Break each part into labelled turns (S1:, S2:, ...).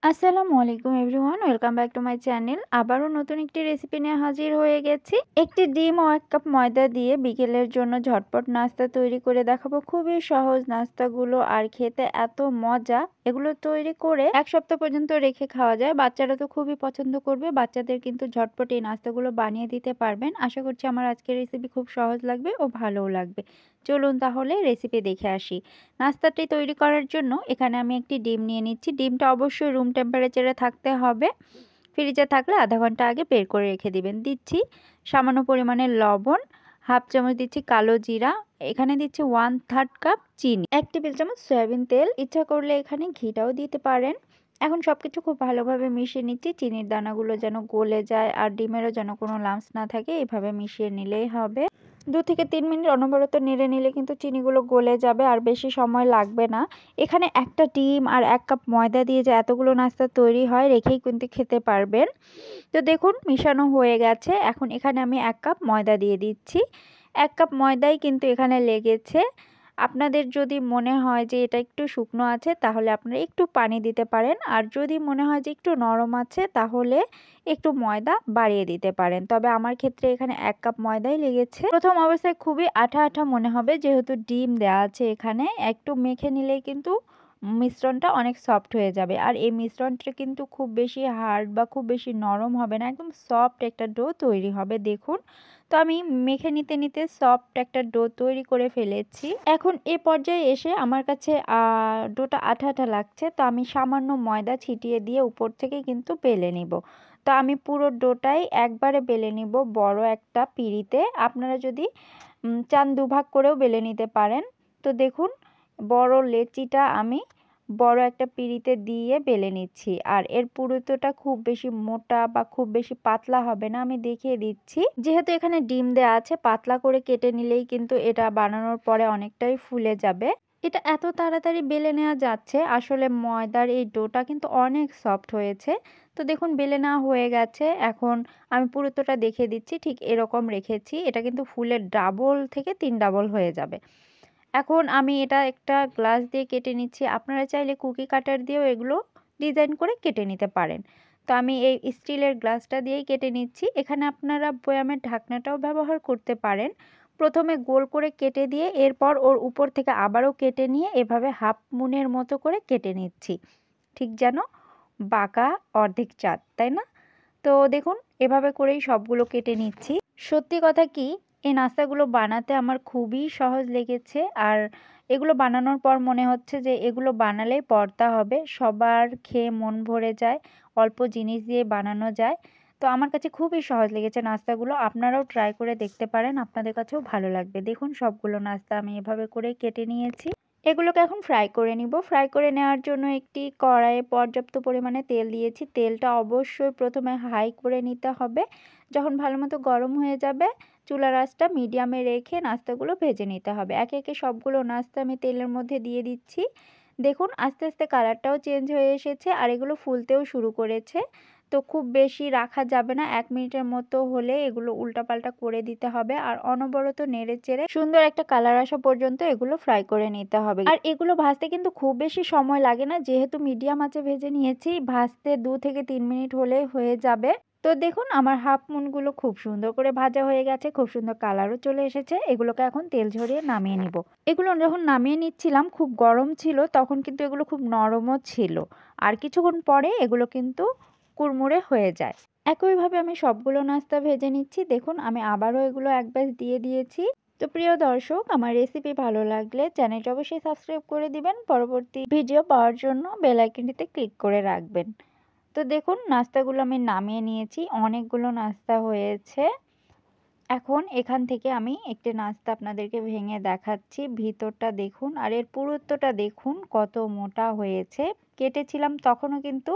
S1: আসসালামু আলাইকুম everyone, welcome back to my channel. আবারও নতুন একটি রেসিপি নিয়ে হাজির হয়ে গেছি। একটি ডিম ও 1 কাপ ময়দা দিয়ে বিকেলের জন্য ঝটপট নাস্তা তৈরি করে দেখাবো। খুবই সহজ নাস্তাগুলো আর খেতে এত মজা। এগুলো তৈরি করে 1 সপ্তাহ পর্যন্ত রেখে খাওয়া যায়। বাচ্চারা তো খুবই পছন্দ করবে। বাচ্চাদের কিন্তু ঝটপট এই নাস্তাগুলো বানিয়ে দিতে পারবেন। আশা করছি আমার আজকের রেসিপি খুব সহজ লাগবে ও ভালোও লাগবে। চলুন তাহলে রেসিপি দেখে আসি। নাস্তাটি তৈরি করার জন্য এখানে আমি একটি ডিম নিয়ে নিচ্ছি। ডিমটা অবশ্যই রুম টেম্পারেচারে থাকতে হবে। ফ্রিজে থাকলে আধা ঘন্টা আগে বের করে রেখে দিবেন। দিচ্ছি সামান্য পরিমাণে লবণ, হাফ চামচ দিচ্ছি কালো জিরা, এখানে দিচ্ছি 1/3 কাপ চিনি, 1 টেবিল চামচ সয়াবিন তেল, ইচ্ছা করলে এখানে ঘিটাও দিতে পারেন। এখন সবকিছু খুব ভালোভাবে মিশিয়ে নিচ্ছি। চিনির দানাগুলো যেন গলে যায় আর ডিমেরও যেন কোনো লাম্পস না থাকে, এভাবে মিশিয়ে নিলেই হবে। 2 থেকে 3 মিনিট অনবরত নেড়ে নিলে কিন্তু চিনিগুলো গলে যাবে আর বেশি সময় লাগবে না। এখানে একটা ডিম আর 1 কাপ ময়দা দিয়ে যে এতগুলো নাস্তা তৈরি হয়, রেখেই কিন্তু খেতে পারবেন। তো দেখুন মিশানো হয়ে গেছে। এখন এখানে আমি 1 কাপ ময়দা দিয়ে দিচ্ছি। 1 কাপ ময়দাই কিন্তু এখানে লেগেছে। আপনাদের যদি মনে হয় যে এটা একটু শুকনো আছে, তাহলে আপনারা একটু পানি দিতে পারেন। আর যদি মনে হয় যে একটু নরম আছে, তাহলে একটু ময়দা বাড়িয়ে দিতে পারেন। তবে আমার ক্ষেত্রে এখানে 1 কাপ ময়দাই লেগেছে। প্রথম অবস্থায় খুবই আঠা আঠা মনে হবে, যেহেতু ডিম দেওয়া আছে এখানে। একটু মেখে নিলেই কিন্তু মিশ্রণটা অনেক সফট হয়ে যাবে। আর এই মিশ্রণটা কিন্তু খুব বেশি হার্ড বা খুব বেশি নরম হবে না, একদম সফট একটা ডো তৈরি হবে। দেখুন, তো আমি মেখে নিতে নিতে সফট একটা ডো তৈরি করে ফেলেছি। এখন এ পর্যায়ে এসে আমার কাছে ডোটা আঠা আঠা লাগছে, তো আমি সামান্য ময়দা ছিটিয়ে দিয়ে উপর থেকে কিন্তু বেলে নিব। তো আমি পুরো ডোটাই একবারে বেলে নিব বড় একটা পিঁড়িতে। আপনারা যদি চান দুভাগ করেও বেলে নিতে পারেন। তো দেখুন, বড় লেচিটা আমি বড় একটা পিঁড়িতে দিয়ে বেলে নিচ্ছি। আর এর পুরুত্বটা খুব বেশি মোটা বা খুব বেশি পাতলা হবে না, আমি দেখিয়ে দিচ্ছি। যেহেতু এখানে ডিম দেওয়া আছে, পাতলা করে কেটে নিলেই কিন্তু এটা বানানোর পরে অনেকটাই ফুলে যাবে। এটা এত তাড়াতাড়ি বেলে নেওয়া যাচ্ছে, আসলে ময়দার এই ডোটা কিন্তু অনেক সফট হয়েছে। তো দেখুন বেলে নেওয়া হয়ে গেছে। এখন আমি পুরুত্বটা দেখিয়ে দিচ্ছি। ঠিক এরকম রেখেছি। এটা কিন্তু ফুলের ডাবল থেকে 3 ডাবল হয়ে যাবে। এখন আমি এটা একটা গ্লাস দিয়ে কেটে নিচ্ছি। আপনারা চাইলে কুকি কাটার দিয়েও এগুলো ডিজাইন করে কেটে নিতে পারেন। তো আমি এই স্টিলের গ্লাসটা দিয়েই কেটে নিচ্ছি। এখানে আপনারা বয়ামের ঢাকনাটাও ব্যবহার করতে পারেন। প্রথমে গোল করে কেটে দিয়ে এরপর ওর উপর থেকে আবারও কেটে নিয়ে এভাবে হাফ মুনের মতো করে কেটে নিচ্ছি। ঠিক যেন বাঁকা অর্ধেক চাঁদ, তাই না? তো দেখুন এভাবে করেই সবগুলো কেটে নিচ্ছি। সত্যি কথা কি, এই নাস্তাগুলো বানাতে আমার খুবই সহজ লেগেছে। আর এগুলো বানানোর পর মনে হচ্ছে যে এগুলো বানালেই পড়তা হবে। সবার খেয়ে মন ভরে যায়। অল্প জিনিস দিয়ে বানানো যায়। তো আমার কাছে খুবই সহজ লেগেছে নাস্তাগুলো। আপনারাও ট্রাই করে দেখতে পারেন, আপনাদের কাছেও ভালো লাগবে। দেখুন সবগুলো নাস্তা আমি এভাবে করে কেটে নিয়েছি। এগুলোকে এখন ফ্রাই করে নিব। ফ্রাই করে নেওয়ার জন্য একটি কড়াইয়ে পর্যাপ্ত পরিমাণে তেল দিয়েছি। তেলটা অবশ্যই প্রথমে হাই করে নিতে হবে। যখন ভালো মতো গরম হয়ে যাবে, চুলার আঁচটা মিডিয়ামে রেখে নাস্তাগুলো ভেজে নিতে হবে। একে একে সবগুলো নাস্তা আমি তেলের মধ্যে দিয়ে দিচ্ছি। দেখুন আস্তে আস্তে কালারটাও চেঞ্জ হয়ে এসেছে আর এগুলো ফুলতেও শুরু করেছে। তো খুব বেশি রাখা যাবে না, 1 মিনিটের মতো হলে এগুলো উল্টাপাল্টা করে দিতে হবে। আর অনবরত নেড়ে চেড়ে সুন্দর একটা কালার আসা পর্যন্ত এগুলো ফ্রাই করে নিতে হবে। আর এগুলো ভাজতে কিন্তু খুব বেশি সময় লাগে না, যেহেতু মিডিয়াম আঁচে ভেজে নিয়েছি। ভাজতে 2 থেকে 3 মিনিট হলেই হয়ে যাবে। তো দেখুন আমার হাফ মুনগুলো খুব সুন্দর করে ভাজা হয়ে গেছে, খুব সুন্দর কালারও চলে এসেছে। এগুলোকে এখন তেল ঝরিয়ে নামিয়ে নিব। এগুলো যখন নামিয়ে নিচ্ছিলাম খুব গরম ছিল, তখন কিন্তু এগুলো খুব নরমও ছিল। আর কিছুক্ষণ পরে এগুলো কিন্তু কুড়মুড়ে হয়ে যায়। একইভাবে আমি সবগুলো নাস্তা ভেজে নিচ্ছি। দেখুন আমি আবারও এগুলো এক ব্যাচ দিয়ে দিয়েছি। তো প্রিয় দর্শক, আমার রেসিপি ভালো লাগলে চ্যানেলটা অবশ্যই সাবস্ক্রাইব করে দিবেন। পরবর্তী ভিডিও পাওয়ার জন্য বেল আইকনটিতে ক্লিক করে রাখবেন। তো দেখুন নাস্তাগুলো আমি নামিয়ে নিয়েছি। অনেকগুলো নাস্তা হয়েছে। এখন এখান থেকে আমি একটি নাস্তা আপনাদেরকে ভেঙে দেখাচ্ছি। ভিতরটা দেখুন আর এর পুরুত্বটা দেখুন কত মোটা হয়েছে। কেটেছিলাম তখনও কিন্তু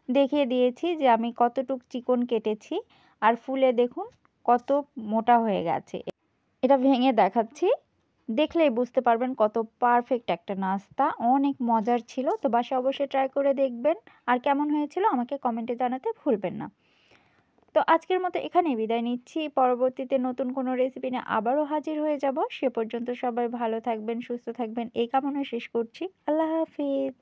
S1: দেখিয়ে দিয়েছি যে আমি কতটুক চিকন কেটেছি। আর ফুলে দেখুন কত মোটা হয়ে গেছে। এটা ভেঙে দেখাচ্ছি, দেখলেই বুঝতে পারবেন কত পারফেক্ট একটা নাস্তা। অনেক মজার ছিল। তো বাসায় অবশ্যই ট্রাই করে দেখবেন। আর কেমন হয়েছিল আমাকে কমেন্টে জানাতে ভুলবেন না। তো আজকের মতো এখানেই বিদায় নিচ্ছি। পরবর্তীতে নতুন কোনো রেসিপি নিয়ে আবারও হাজির হয়ে যাব। সে পর্যন্ত সবাই ভালো থাকবেন, সুস্থ থাকবেন এই কামনায় শেষ করছি। আল্লাহ হাফিজ।